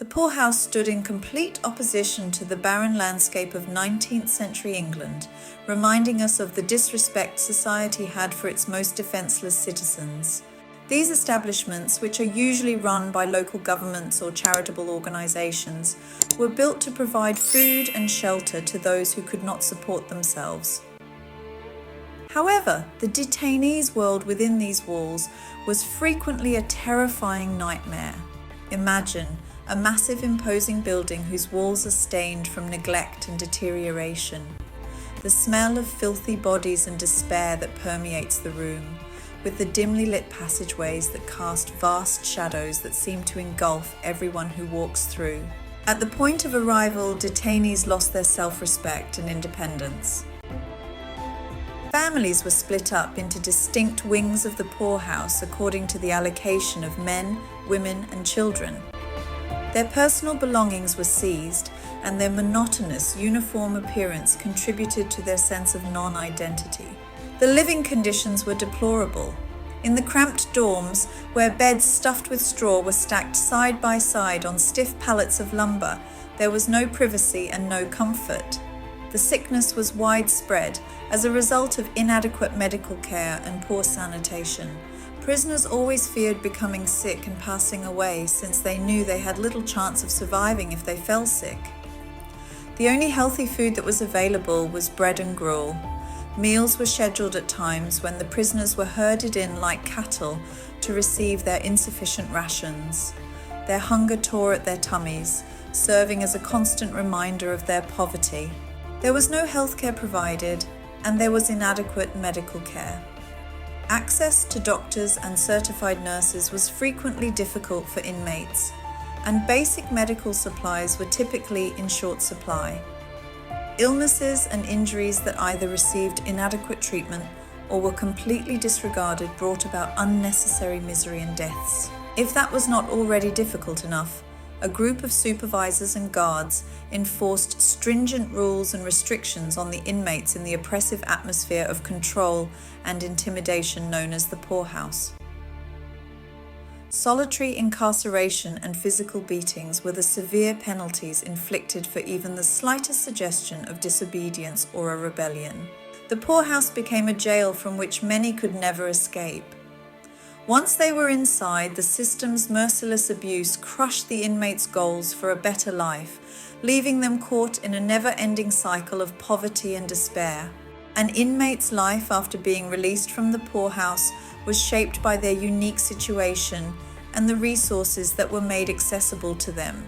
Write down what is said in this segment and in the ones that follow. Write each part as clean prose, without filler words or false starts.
The poorhouse stood in complete opposition to the barren landscape of 19th century England, reminding us of the disrespect society had for its most defenceless citizens. These establishments, which are usually run by local governments or charitable organisations, were built to provide food and shelter to those who could not support themselves. However, the detainees' world within these walls was frequently a terrifying nightmare. Imagine a massive imposing building whose walls are stained from neglect and deterioration. The smell of filthy bodies and despair that permeates the room, with the dimly lit passageways that cast vast shadows that seem to engulf everyone who walks through. At the point of arrival, detainees lost their self-respect and independence. Families were split up into distinct wings of the poorhouse according to the allocation of men, women, and children. Their personal belongings were seized, and their monotonous, uniform appearance contributed to their sense of non-identity. The living conditions were deplorable. In the cramped dorms, where beds stuffed with straw were stacked side by side on stiff pallets of lumber, there was no privacy and no comfort. The sickness was widespread as a result of inadequate medical care and poor sanitation. Prisoners always feared becoming sick and passing away, since they knew they had little chance of surviving if they fell sick. The only healthy food that was available was bread and gruel. Meals were scheduled at times when the prisoners were herded in like cattle to receive their insufficient rations. Their hunger tore at their tummies, serving as a constant reminder of their poverty. There was no healthcare provided, and there was inadequate medical care. Access to doctors and certified nurses was frequently difficult for inmates, and basic medical supplies were typically in short supply. Illnesses and injuries that either received inadequate treatment or were completely disregarded brought about unnecessary misery and deaths. If that was not already difficult enough, a group of supervisors and guards enforced stringent rules and restrictions on the inmates in the oppressive atmosphere of control and intimidation known as the poorhouse. Solitary incarceration and physical beatings were the severe penalties inflicted for even the slightest suggestion of disobedience or a rebellion. The poorhouse became a jail from which many could never escape. Once they were inside, the system's merciless abuse crushed the inmates' goals for a better life, leaving them caught in a never-ending cycle of poverty and despair. An inmate's life after being released from the poorhouse was shaped by their unique situation and the resources that were made accessible to them.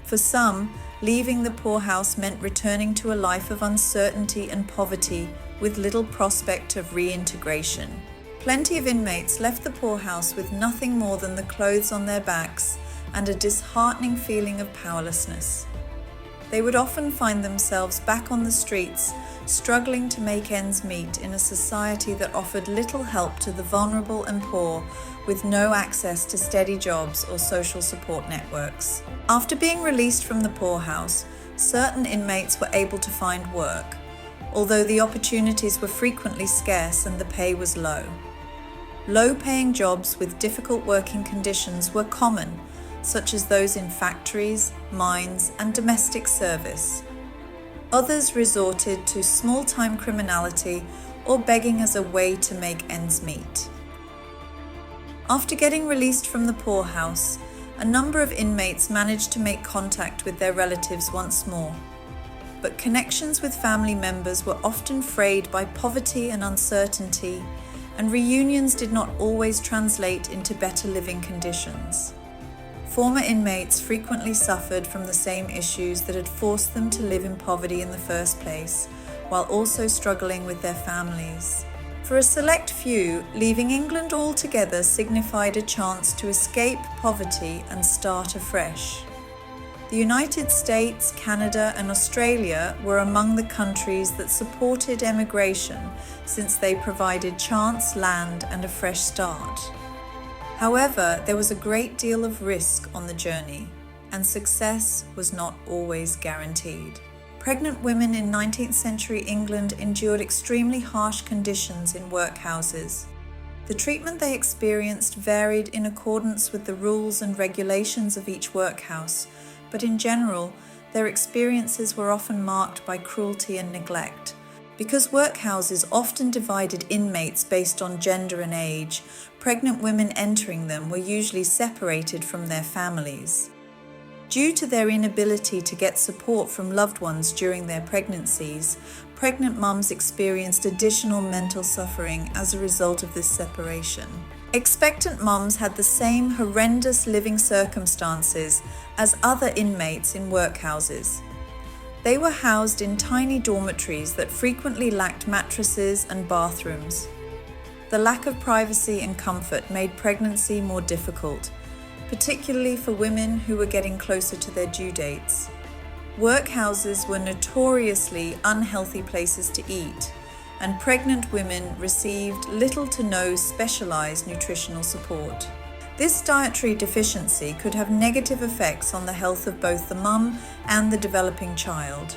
For some, leaving the poorhouse meant returning to a life of uncertainty and poverty with little prospect of reintegration. Plenty of inmates left the poorhouse with nothing more than the clothes on their backs and a disheartening feeling of powerlessness. They would often find themselves back on the streets, struggling to make ends meet in a society that offered little help to the vulnerable and poor, with no access to steady jobs or social support networks. After being released from the poorhouse, certain inmates were able to find work, although the opportunities were frequently scarce and the pay was low. Low-paying jobs with difficult working conditions were common, such as those in factories, mines, and domestic service. Others resorted to small-time criminality or begging as a way to make ends meet. After getting released from the poorhouse, a number of inmates managed to make contact with their relatives once more. But connections with family members were often frayed by poverty and uncertainty, and reunions did not always translate into better living conditions. Former inmates frequently suffered from the same issues that had forced them to live in poverty in the first place, while also struggling with their families. For a select few, leaving England altogether signified a chance to escape poverty and start afresh. The United States, Canada, and Australia were among the countries that supported emigration, since they provided chance, land, and a fresh start. However, there was a great deal of risk on the journey, and success was not always guaranteed. Pregnant women in 19th century England endured extremely harsh conditions in workhouses. The treatment they experienced varied in accordance with the rules and regulations of each workhouse, but in general, their experiences were often marked by cruelty and neglect. Because workhouses often divided inmates based on gender and age, pregnant women entering them were usually separated from their families. Due to their inability to get support from loved ones during their pregnancies, pregnant mums experienced additional mental suffering as a result of this separation. Expectant mums had the same horrendous living circumstances as other inmates in workhouses. They were housed in tiny dormitories that frequently lacked mattresses and bathrooms. The lack of privacy and comfort made pregnancy more difficult, particularly for women who were getting closer to their due dates. Workhouses were notoriously unhealthy places to eat, and pregnant women received little to no specialized nutritional support. This dietary deficiency could have negative effects on the health of both the mum and the developing child.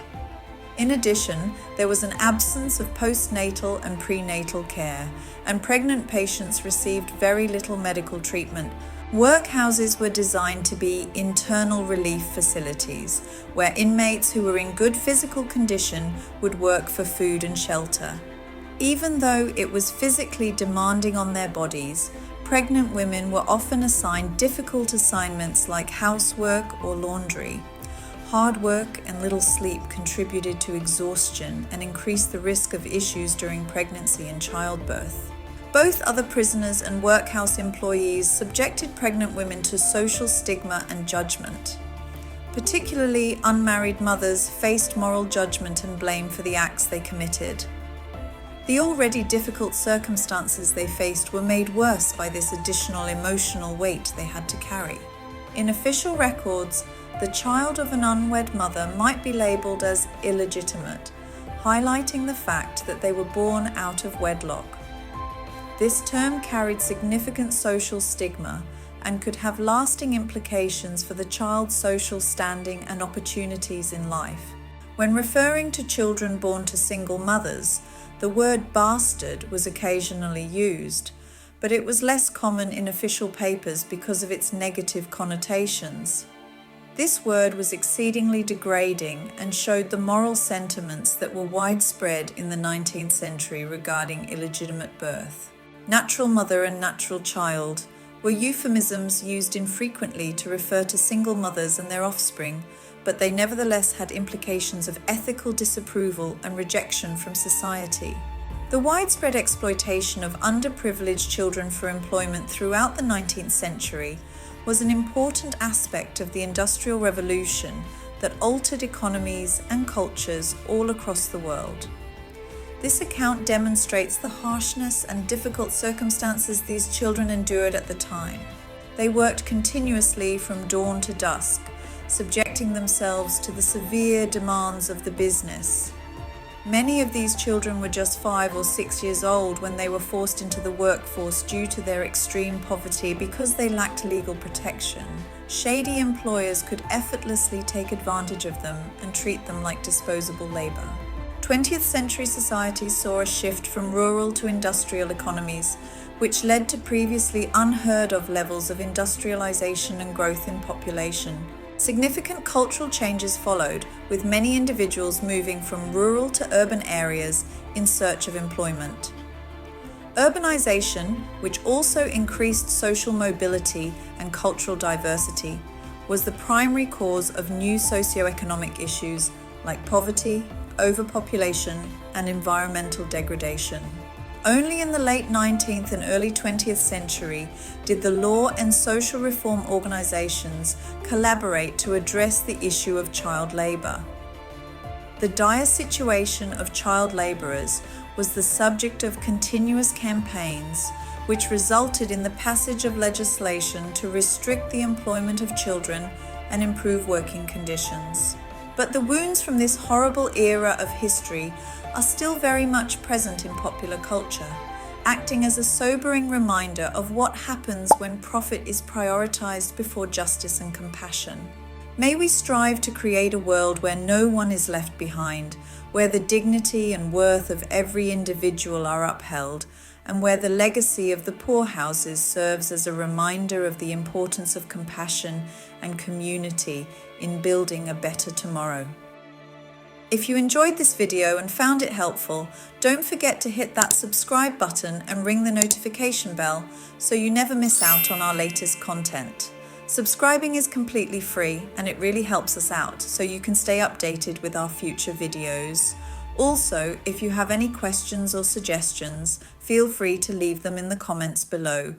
In addition, there was an absence of postnatal and prenatal care, and pregnant patients received very little medical treatment. Workhouses were designed to be internal relief facilities, where inmates who were in good physical condition would work for food and shelter. Even though it was physically demanding on their bodies, pregnant women were often assigned difficult assignments like housework or laundry. Hard work and little sleep contributed to exhaustion and increased the risk of issues during pregnancy and childbirth. Both other prisoners and workhouse employees subjected pregnant women to social stigma and judgment. Particularly unmarried mothers faced moral judgment and blame for the acts they committed. The already difficult circumstances they faced were made worse by this additional emotional weight they had to carry. In official records, the child of an unwed mother might be labelled as illegitimate, highlighting the fact that they were born out of wedlock. This term carried significant social stigma and could have lasting implications for the child's social standing and opportunities in life. When referring to children born to single mothers, the word bastard was occasionally used, but it was less common in official papers because of its negative connotations. This word was exceedingly degrading and showed the moral sentiments that were widespread in the 19th century regarding illegitimate birth. Natural mother and natural child were euphemisms used infrequently to refer to single mothers and their offspring, but they nevertheless had implications of ethical disapproval and rejection from society. The widespread exploitation of underprivileged children for employment throughout the 19th century was an important aspect of the Industrial Revolution that altered economies and cultures all across the world. This account demonstrates the harshness and difficult circumstances these children endured at the time. They worked continuously from dawn to dusk, subjecting themselves to the severe demands of the business. Many of these children were just 5 or 6 years old when they were forced into the workforce due to their extreme poverty because they lacked legal protection. Shady employers could effortlessly take advantage of them and treat them like disposable labor. 20th century societies saw a shift from rural to industrial economies, which led to previously unheard of levels of industrialization and growth in population. Significant cultural changes followed, with many individuals moving from rural to urban areas in search of employment. Urbanization, which also increased social mobility and cultural diversity, was the primary cause of new socioeconomic issues like poverty, overpopulation, and environmental degradation. Only in the late 19th and early 20th century did the law and social reform organizations collaborate to address the issue of child labor. The dire situation of child laborers was the subject of continuous campaigns, which resulted in the passage of legislation to restrict the employment of children and improve working conditions. But the wounds from this horrible era of history are still very much present in popular culture, acting as a sobering reminder of what happens when profit is prioritized before justice and compassion. May we strive to create a world where no one is left behind, where the dignity and worth of every individual are upheld, and where the legacy of the poorhouses serves as a reminder of the importance of compassion and community in building a better tomorrow. If you enjoyed this video and found it helpful, don't forget to hit that subscribe button and ring the notification bell so you never miss out on our latest content. Subscribing is completely free and it really helps us out, so you can stay updated with our future videos. Also, if you have any questions or suggestions, feel free to leave them in the comments below.